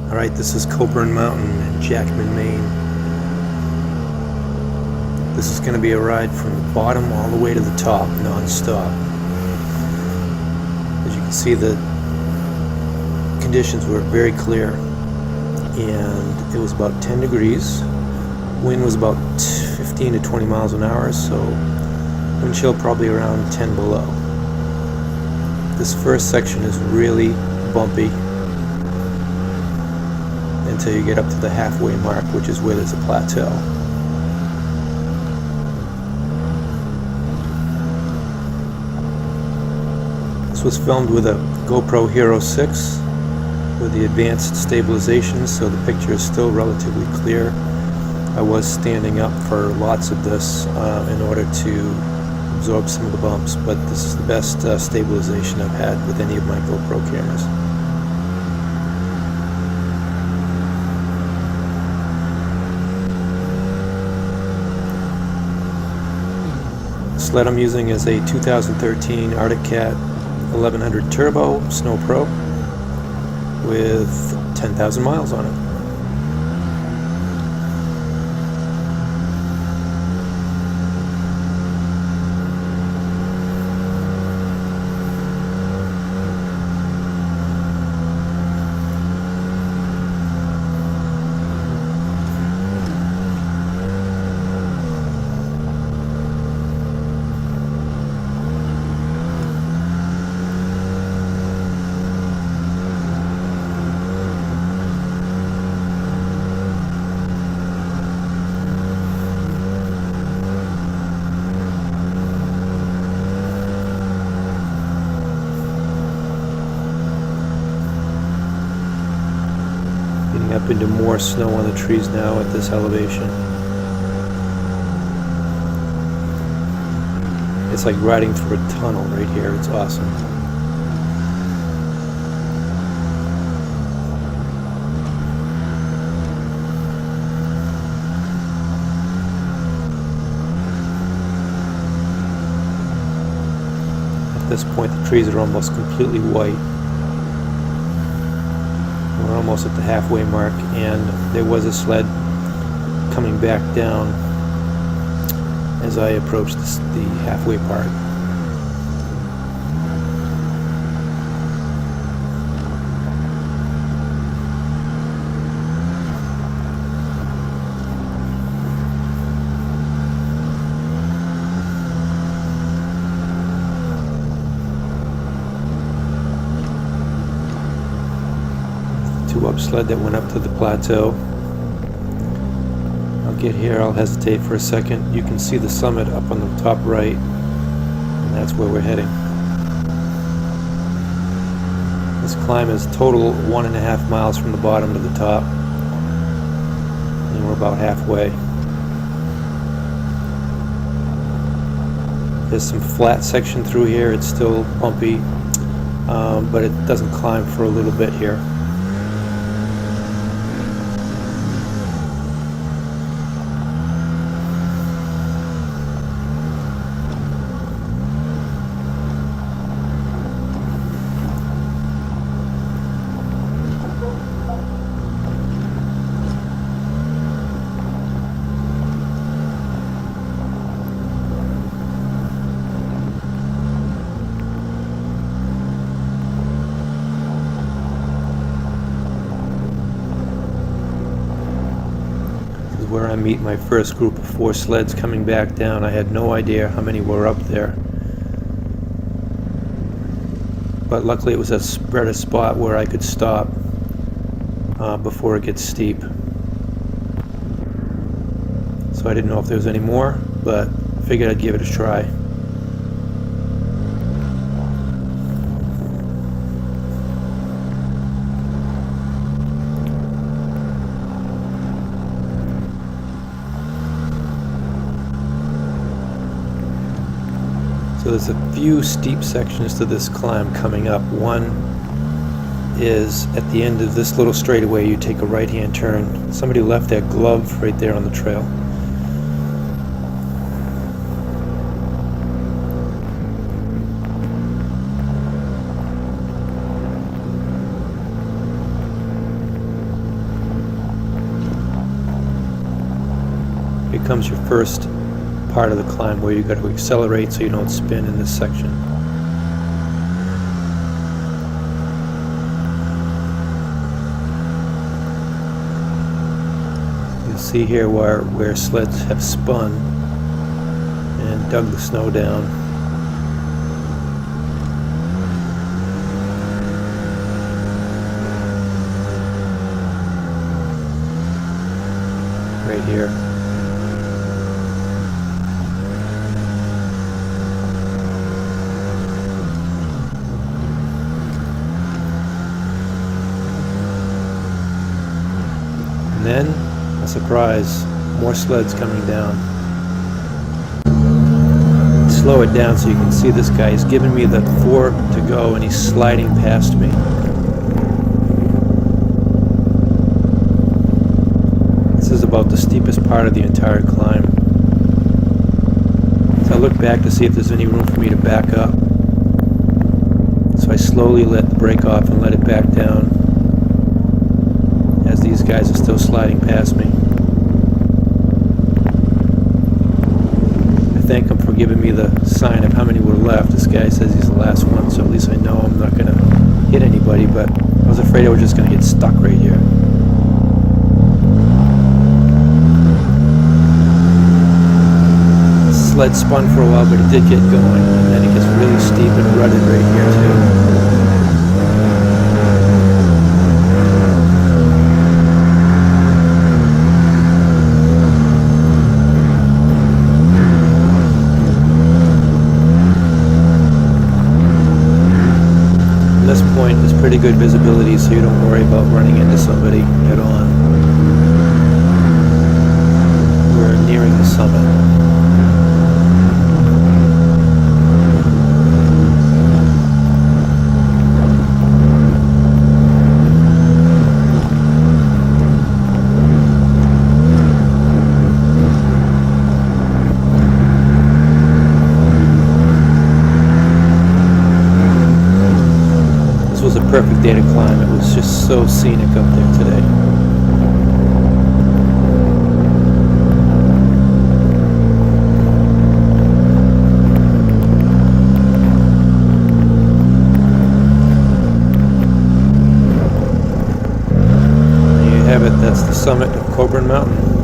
Alright, this is Coburn Mountain in Jackman, Maine. This is going to be a ride from the bottom all the way to the top, non-stop. As you can see, the conditions were very clear, and it was about 10 degrees. Wind was about 15 to 20 miles an hour, so wind chill probably around 10 below. This first section is really bumpy until you get up to the halfway mark, which is where there's a plateau. This was filmed with a GoPro Hero 6 with the advanced stabilization, so the picture is still relatively clear. I was standing up for lots of this in order to absorb some of the bumps, but this is the best stabilization I've had with any of my GoPro cameras. The sled I'm using is a 2013 Arctic Cat 1100 Turbo Snow Pro with 10,000 miles on it. Getting up into more snow on the trees now at this elevation. It's like riding through a tunnel right here. It's awesome. At this point, the trees are almost completely white. We're almost at the halfway mark, and there was a sled coming back down as I approached the halfway part. Two-up sled that went up to the plateau. I'll get here, I'll hesitate for a second. You can see the summit up on the top right, and that's where we're heading. This climb is total 1.5 miles from the bottom to the top, and we're about halfway. There's some flat section through here. It's still bumpy, but it doesn't climb for a little bit here. Where I meet my first group of 4 sleds coming back down. I had no idea how many were up there, but luckily it was a spread spot where I could stop before it gets steep. So I didn't know if there was any more, but figured I'd give it a try. So there's a few steep sections to this climb coming up. One is at the end of this little straightaway. You take a right-hand turn. Somebody left their glove right there on the trail. Here comes your first part of the climb where you got to accelerate so you don't spin in this section. You'll see here where sleds have spun and dug the snow down. Right here. And then, a surprise, more sleds coming down. Slow it down so you can see this guy. He's giving me the 4 to go and he's sliding past me. This is about the steepest part of the entire climb. So I look back to see if there's any room for me to back up. So I slowly let the brake off and let it back down as these guys are still sliding past me. I thank him for giving me the sign of how many were left. This guy says he's the last one, so at least I know I'm not going to hit anybody, but I was afraid I was just going to get stuck right here. The sled spun for a while, but it did get going, and then it gets really steep and rutted right here too. This point is pretty good visibility, so you don't worry about running into somebody head on. We're nearing the summit. This was a perfect day to climb. It was just so scenic up there today. There you have it. That's the summit of Coburn Mountain.